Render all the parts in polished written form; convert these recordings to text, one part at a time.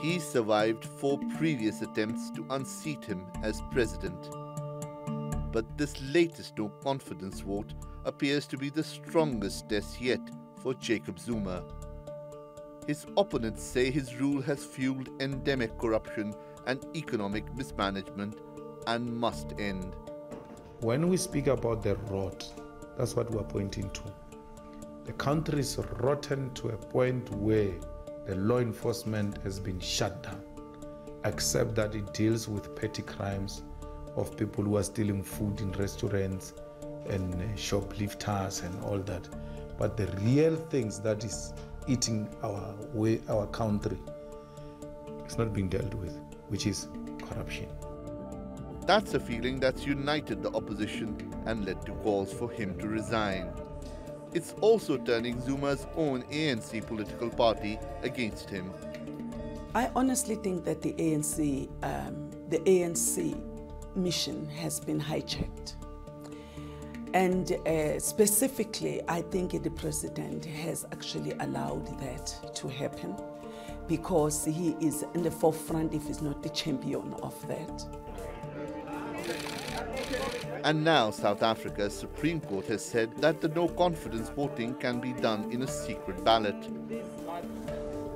He survived 4 previous attempts to unseat him as president. But this latest no-confidence vote appears to be the strongest test yet for Jacob Zuma. His opponents say his rule has fueled endemic corruption and economic mismanagement and must end. When we speak about the rot, that's what we're pointing to. The country is rotten to a point where the law enforcement has been shut down, except that it deals with petty crimes of people who are stealing food in restaurants and shoplifters and all that. But the real things that is eating our country is not being dealt with, which is corruption. That's a feeling that's united the opposition and led to calls for him to resign. It's also turning Zuma's own ANC political party against him. I honestly think that the ANC mission has been hijacked. And specifically, I think the president has actually allowed that to happen because he is in the forefront if he's not the champion of that. And now South Africa's Supreme Court has said that the no-confidence voting can be done in a secret ballot,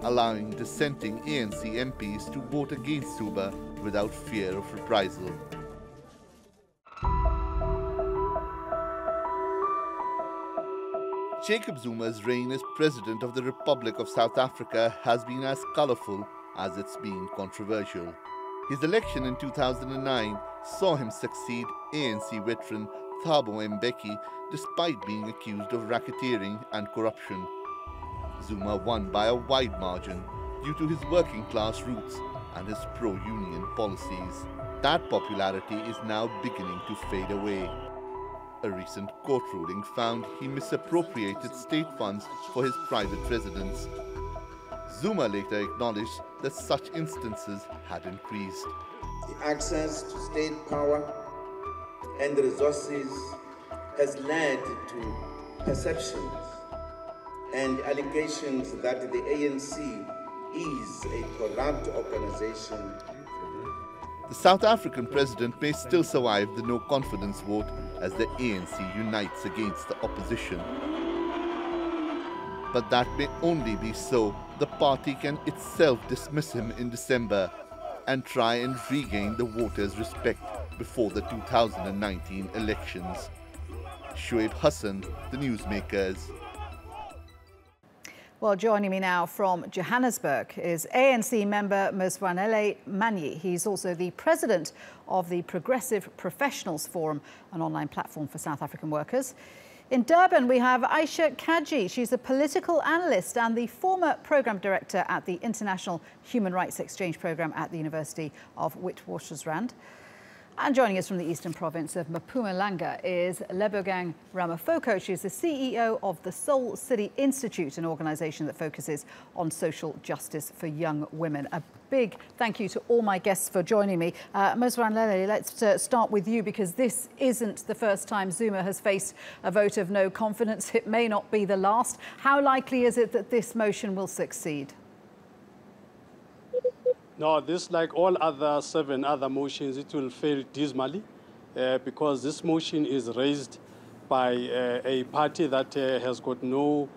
allowing dissenting ANC MPs to vote against Zuma without fear of reprisal. Jacob Zuma's reign as President of the Republic of South Africa has been as colourful as it's been controversial. His election in 2009 saw him succeed ANC veteran Thabo Mbeki despite being accused of racketeering and corruption. Zuma won by a wide margin due to his working-class roots and his pro-union policies. That popularity is now beginning to fade away. A recent court ruling found he misappropriated state funds for his private residence. Zuma later acknowledged that such instances had increased. The access to state power and resources has led to perceptions and allegations that the ANC is a corrupt organization. The South African president may still survive the no-confidence vote as the ANC unites against the opposition. But that may only be so the party can itself dismiss him in December and try and regain the voters' respect before the 2019 elections. Shoaib Hassan, the Newsmakers. Well, joining me now from Johannesburg is ANC member Moswanele Manyi. He's also the president of the Progressive Professionals Forum, an online platform for South African workers. In Durban, we have Aisha Kaji. She's a political analyst and the former program director at the International Human Rights Exchange Program at the University of Witwatersrand. And joining us from the eastern province of Mpumalanga is Lebogang Ramafoko. She's the CEO of the Soul City Institute, an organisation that focuses on social justice for young women. A big thank you to all my guests for joining me. Moswanele, let's start with you, because this isn't the first time Zuma has faced a vote of no confidence. It may not be the last. How likely is it that this motion will succeed? No, this, like all other 7 other motions, it will fail dismally because this motion is raised by a party that has got no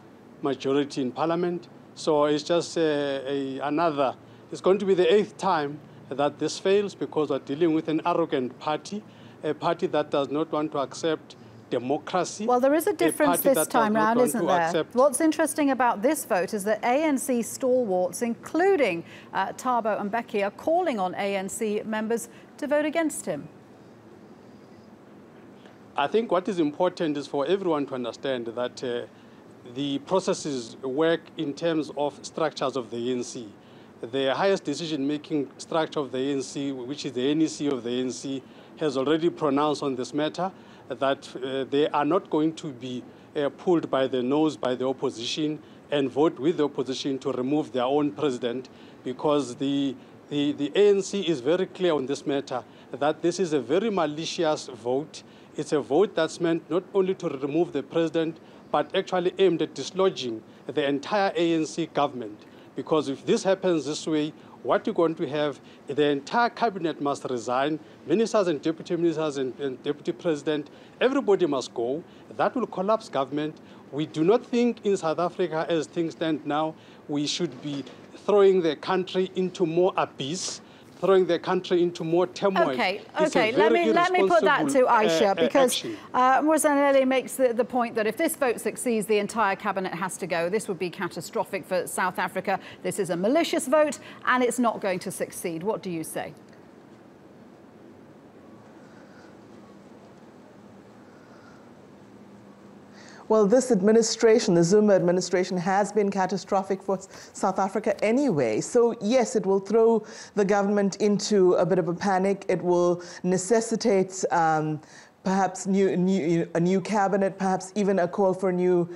majority in parliament. So it's just another, it's going to be the 8th time that this fails because we're dealing with an arrogant party, a party that does not want to accept democracy. Well, there is a difference this time round, isn't there? What's interesting about this vote is that ANC stalwarts, including Thabo Mbeki, are calling on ANC members to vote against him. I think what is important is for everyone to understand that the processes work in terms of structures of the ANC. The highest decision-making structure of the ANC, which is the NEC of the ANC, has already pronounced on this matter that they are not going to be pulled by the nose by the opposition and vote with the opposition to remove their own president, because the ANC is very clear on this matter that this is a very malicious vote. It's a vote that's meant not only to remove the president, but actually aimed at dislodging the entire ANC government. Because if this happens this way, what you're going to have, the entire cabinet must resign, ministers and deputy ministers and deputy president, everybody must go. That will collapse government. We do not think in South Africa, as things stand now, we should be throwing the country into more abyss, throwing the country into more turmoil. Okay, let me put that to Aisha, because Mwanele makes the point that if this vote succeeds, the entire cabinet has to go. This would be catastrophic for South Africa. This is a malicious vote, and it's not going to succeed. What do you say? Well, this administration, the Zuma administration, has been catastrophic for South Africa anyway. So, yes, it will throw the government into a bit of a panic. It will necessitate perhaps a new cabinet, perhaps even a call for a new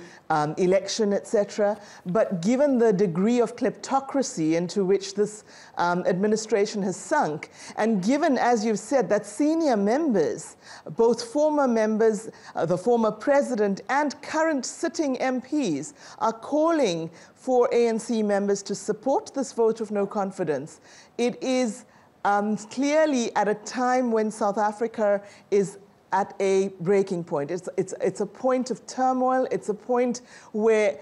election, etc. But given the degree of kleptocracy into which this administration has sunk, and given, as you've said, that senior members, both former members, the former president and current sitting MPs are calling for ANC members to support this vote of no confidence, it is clearly at a time when South Africa is at a breaking point. It's a point of turmoil. It's a point where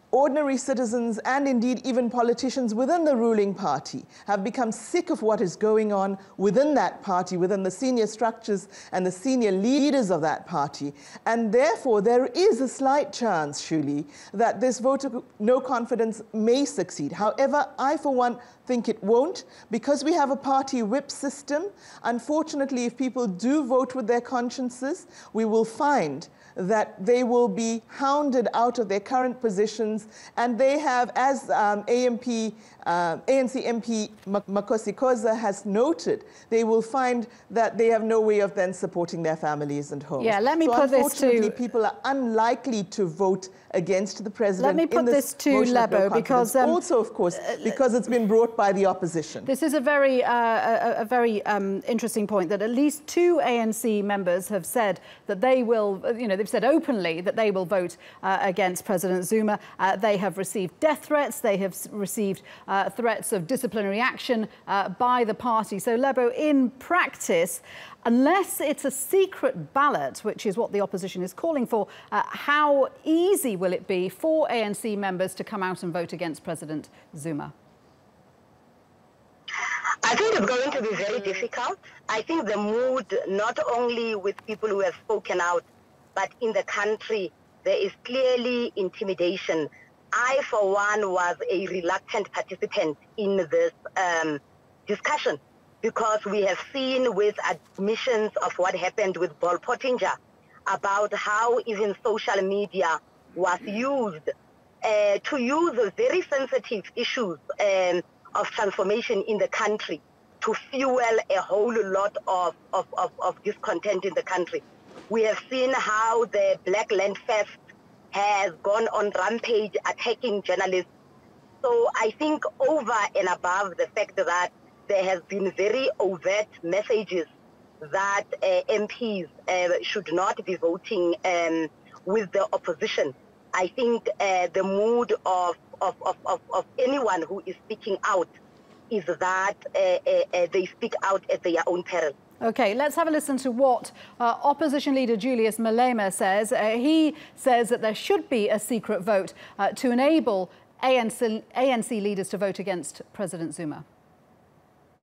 ordinary citizens and indeed even politicians within the ruling party have become sick of what is going on within that party, within the senior structures and the senior leaders of that party. And therefore, there is a slight chance, Shuli, that this vote of no confidence may succeed. However, I, for one, think it won't, because we have a party whip system. Unfortunately, if people do vote with their consciences, we will find that they will be hounded out of their current positions, and they have, as ANC MP Makosi Koza has noted, they will find that they have no way of then supporting their families and homes. Yeah, let me put this to... Unfortunately, people are unlikely to vote against the president. Let me put this to Lebo, because... also, of course, because it's been brought by the opposition. This is a very interesting point, that at least 2 ANC members have said that they will, they've said openly that they will vote against President Zuma. They have received death threats. They have received threats of disciplinary action by the party. So, Lebo, in practice, unless it's a secret ballot, which is what the opposition is calling for, how easy will it be for ANC members to come out and vote against President Zuma? I think it's going to be very difficult. I think the mood, not only with people who have spoken out, but in the country, there is clearly intimidation. I, for one, was a reluctant participant in this discussion, because we have seen with admissions of what happened with Paul Pottinger about how even social media was used to use very sensitive issues of transformation in the country to fuel a whole lot of discontent in the country. We have seen how the Black Land Fest has gone on rampage attacking journalists. So I think over and above the fact that there has been very overt messages that MPs should not be voting with the opposition, I think the mood of anyone who is speaking out is that they speak out at their own peril. OK, let's have a listen to what opposition leader Julius Malema says. He says that there should be a secret vote to enable ANC leaders to vote against President Zuma.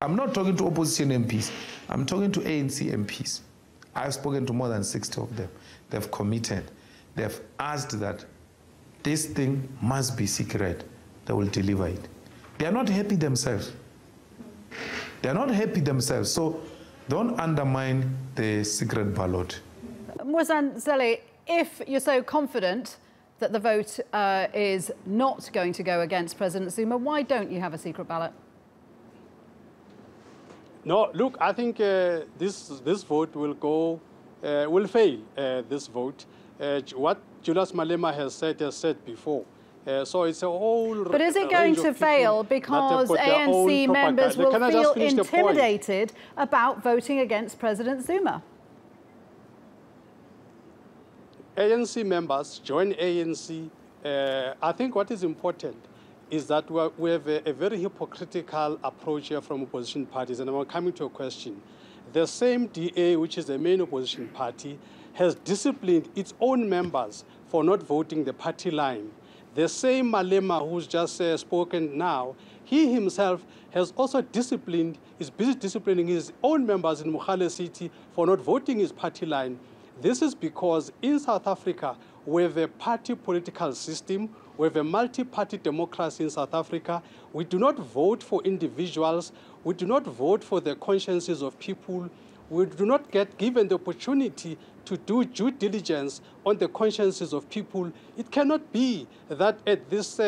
I'm not talking to opposition MPs. I'm talking to ANC MPs. I've spoken to more than 60 of them. They've committed. They've asked that this thing must be secret. They will deliver it. They are not happy themselves. They are not happy themselves. So don't undermine the secret ballot. Mwanele, if you're so confident that the vote is not going to go against President Zuma, why don't you have a secret ballot? No, look, I think this vote will fail, this vote. What Julius Malema has said before. So it's a whole... But is it going to fail because ANC members will feel intimidated about voting against President Zuma? ANC members join ANC. I think what is important is that we have a very hypocritical approach here from opposition parties. And I'm coming to a question. The same DA, which is the main opposition party, has disciplined its own members for not voting the party line. The same Malema who's just spoken now, he himself has also disciplined, is busy disciplining his own members in Mogale City for not voting his party line. This is because in South Africa, we have a party political system, we have a multi-party democracy in South Africa. We do not vote for individuals, we do not vote for the consciences of people, we do not get given the opportunity to do due diligence on the consciences of people. It cannot be that at this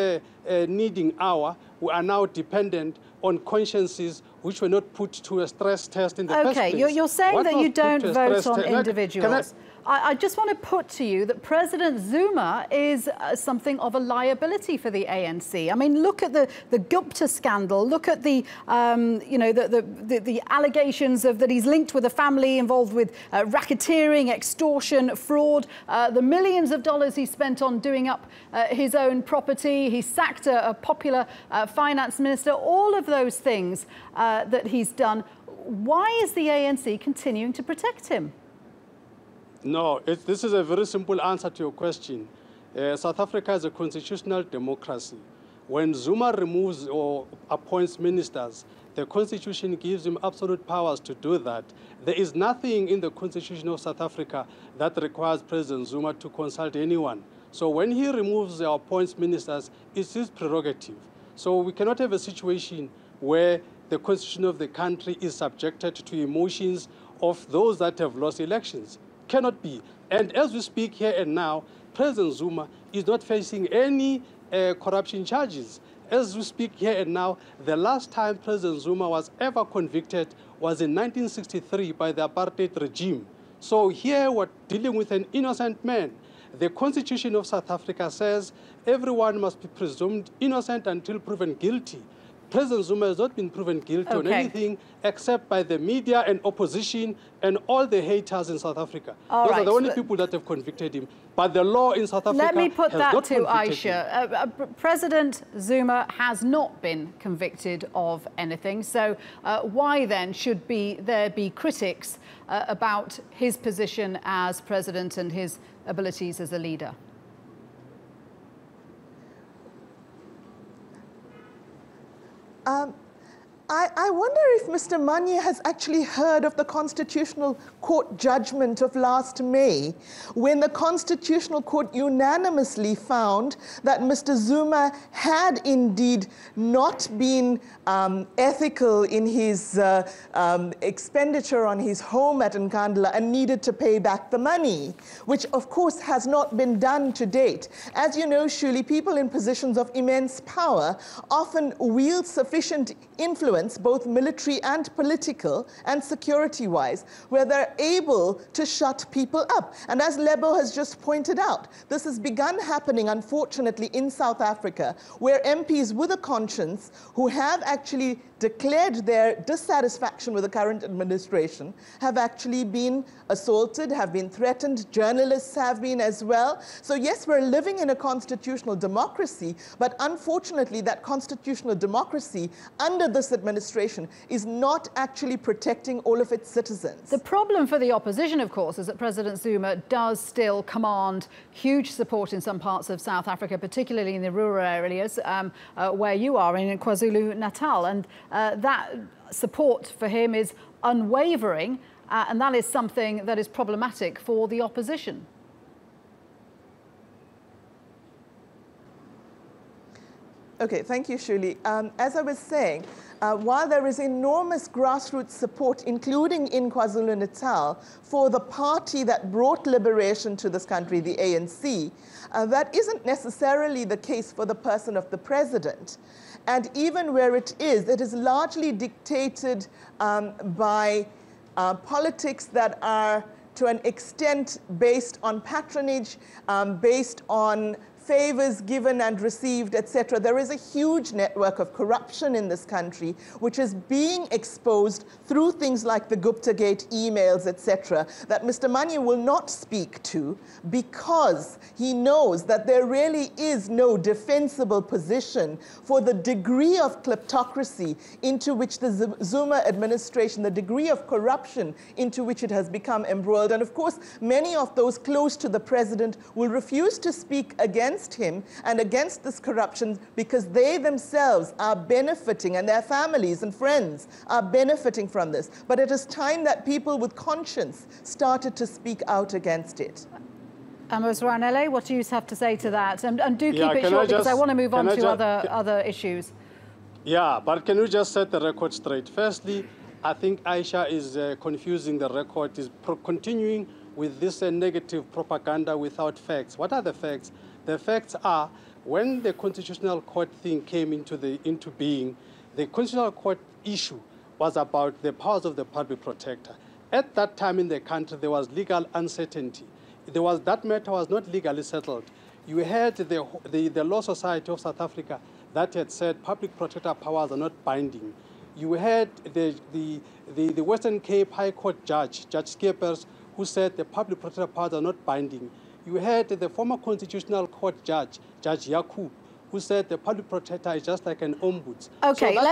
needing hour, we are now dependent on consciences which were not put to a stress test in the first place. Okay, you're saying that you don't vote on individuals. I just want to put to you that President Zuma is something of a liability for the ANC. I mean, look at the Gupta scandal. Look at the, the allegations of that he's linked with a family involved with racketeering, extortion, fraud. The millions of dollars he spent on doing up his own property. He sacked a popular finance minister. All of those things that he's done. Why is the ANC continuing to protect him? No, this is a very simple answer to your question. South Africa is a constitutional democracy. When Zuma removes or appoints ministers, the Constitution gives him absolute powers to do that. There is nothing in the Constitution of South Africa that requires President Zuma to consult anyone. So when he removes or appoints ministers, it's his prerogative. So we cannot have a situation where the Constitution of the country is subjected to emotions of those that have lost elections. Cannot be. And as we speak here and now, President Zuma is not facing any corruption charges. As we speak here and now, the last time President Zuma was ever convicted was in 1963 by the apartheid regime. So here we're dealing with an innocent man. The Constitution of South Africa says everyone must be presumed innocent until proven guilty. President Zuma has not been proven guilty on anything except by the media and opposition and all the haters in South Africa. Those are the only people that have convicted him. But the law in South Africa has not convicted him. Let me put that to Aisha. President Zuma has not been convicted of anything. So why then should there be critics about his position as president and his abilities as a leader? I wonder if Mr. Manye has actually heard of the Constitutional Court judgment of last May, when the Constitutional Court unanimously found that Mr. Zuma had indeed not been ethical in his expenditure on his home at Nkandla and needed to pay back the money, which of course has not been done to date. As you know, Shuli, people in positions of immense power often wield sufficient influence, both military and political and security-wise, where they're able to shut people up. And as Lebo has just pointed out, this has begun happening, unfortunately, in South Africa, where MPs with a conscience who have actually declared their dissatisfaction with the current administration have actually been assaulted, have been threatened. Journalists have been as well. So yes, we're living in a constitutional democracy, but unfortunately that constitutional democracy under this administration is not actually protecting all of its citizens. The problem for the opposition, of course, is that President Zuma does still command huge support in some parts of South Africa, particularly in the rural areas where you are in KwaZulu-Natal. And that support for him is unwavering, and that is something that is problematic for the opposition. Okay, thank you, Shuli. As I was saying, while there is enormous grassroots support, including in KwaZulu-Natal, for the party that brought liberation to this country, the ANC, that isn't necessarily the case for the person of the president. And even where it is largely dictated by politics that are, to an extent, based on patronage, based on favors given and received, etc. There is a huge network of corruption in this country, which is being exposed through things like the Gupta-gate emails, etc., that Mr. Manyi will not speak to because he knows that there really is no defensible position for the degree of kleptocracy into which the Zuma administration, the degree of corruption into which it has become embroiled. And of course, many of those close to the president will refuse to speak against him and against this corruption because they themselves are benefiting and their families and friends are benefiting from this. But it is time that people with conscience started to speak out against it. Ms. Ranele, what do you have to say to that? And do keep it short because I want to move on to other issues. Yeah, but can we just set the record straight? Firstly, I think Aisha is confusing the record, is continuing with this negative propaganda without facts. What are the facts? The facts are, when the Constitutional Court thing came into being, the Constitutional Court issue was about the powers of the public protector. At that time in the country, there was legal uncertainty. That matter was not legally settled. You had the Law Society of South Africa that had said public protector powers are not binding. You had the Western Cape High Court Judge Skeepers, who said the public protector powers are not binding. You had the former Constitutional Court Judge Yaku, who said the public protector is just like an ombuds. Okay, so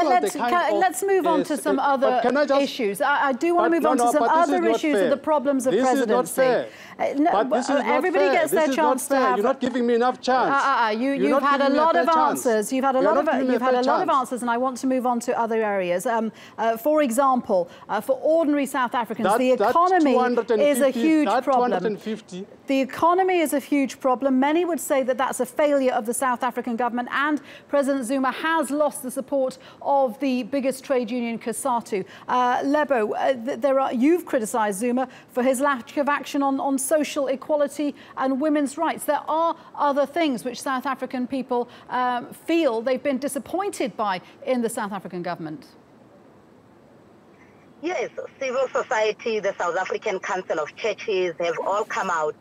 let's move on to some other issues. I do want to move on to some other issues of the problems of presidency. This is not fair. Everybody gets their chance to have. You're not giving me enough chance. You've had a lot of answers. You've had a lot of answers, and I want to move on to other areas. For example, for ordinary South Africans, the economy is a huge problem. The economy is a huge problem. Many would say that that's a failure of the South African government, and President Zuma has lost the support of the biggest trade union, COSATU. Lebo, you've criticised Zuma for his lack of action on social equality and women's rights. There are other things which South African people feel they've been disappointed by in the South African government. Yes, civil society, the South African Council of Churches have all come out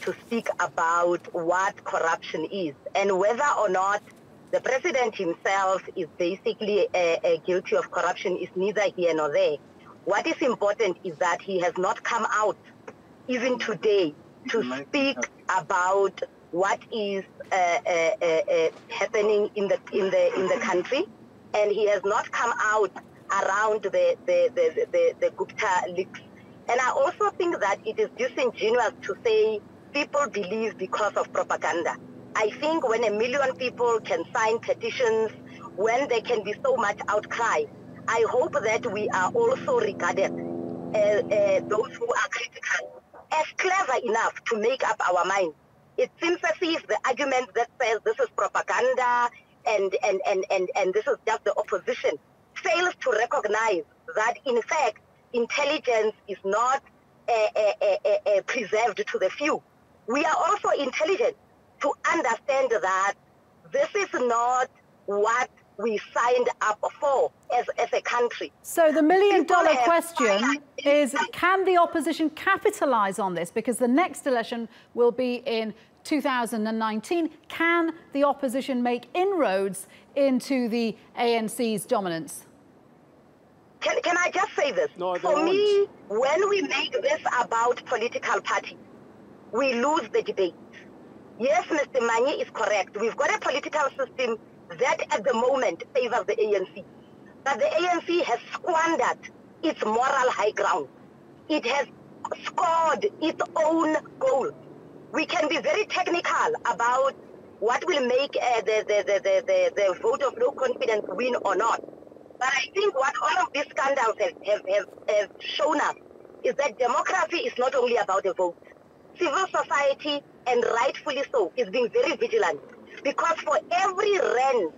to speak about what corruption is and whether or not the president himself is basically guilty of corruption is neither here nor there. What is important is that he has not come out even today to speak about what is happening in the country, and he has not come out around the Gupta leaks. And I also think that it is disingenuous to say people believe because of propaganda. I think when 1 million people can sign petitions, when there can be so much outcry, I hope that we are also regarded as those who are critical as clever enough to make up our mind. It seems as if the argument that says this is propaganda and this is just the opposition fails to recognize that, in fact, intelligence is not preserved to the few. We are also intelligent to understand that this is not what we signed up for as a country. So the million-dollar question is, can the opposition capitalise on this? Because the next election will be in 2019. Can the opposition make inroads into the ANC's dominance? Can I just say this? No, for me, when we make this about political parties, we lose the debate. Yes, Mr. Manyi is correct. We've got a political system that at the moment favors the ANC. But the ANC has squandered its moral high ground. It has scored its own goals. We can be very technical about what will make the vote of no confidence win or not. But I think what all of these scandals have shown us is that democracy is not only about a vote. Civil society, and rightfully so, is being very vigilant. Because for every rand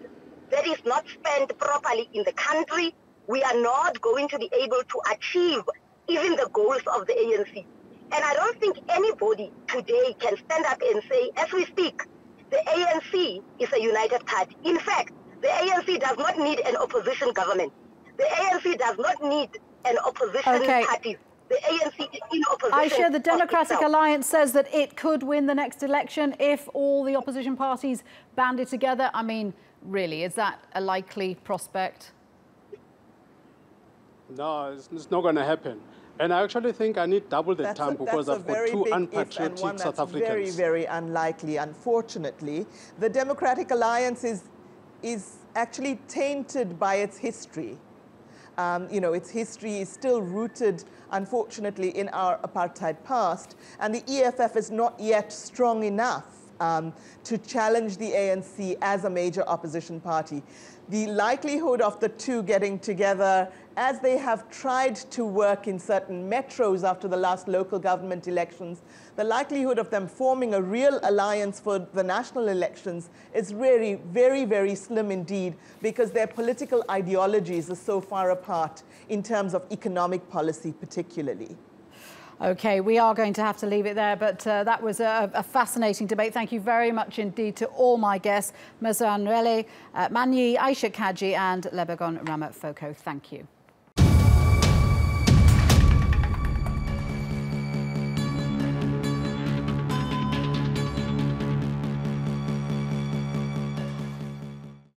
that is not spent properly in the country, we are not going to be able to achieve even the goals of the ANC. And I don't think anybody today can stand up and say, as we speak, the ANC is a united party. In fact, the ANC does not need an opposition government. The ANC does not need an opposition party. The The ANC is in opposition. Aisha, the Democratic Alliance says that it could win the next election if all the opposition parties banded together. I mean, really, is that a likely prospect? No, it's not going to happen. And I actually think I need double the time because I've got two unpatriotic South Africans. Very, very unlikely, unfortunately. The Democratic Alliance is actually tainted by its history. Its history is still rooted, unfortunately, in our apartheid past, and the EFF is not yet strong enough to challenge the ANC as a major opposition party. The likelihood of the two getting together, as they have tried to work in certain metros after the last local government elections, the likelihood of them forming a real alliance for the national elections is really very, very slim indeed, because their political ideologies are so far apart in terms of economic policy particularly. OK, we are going to have to leave it there, but that was a fascinating debate. Thank you very much indeed to all my guests, Mzwanele Manyi, Aisha Kaji and Lebegon Ramaphosa. Thank you.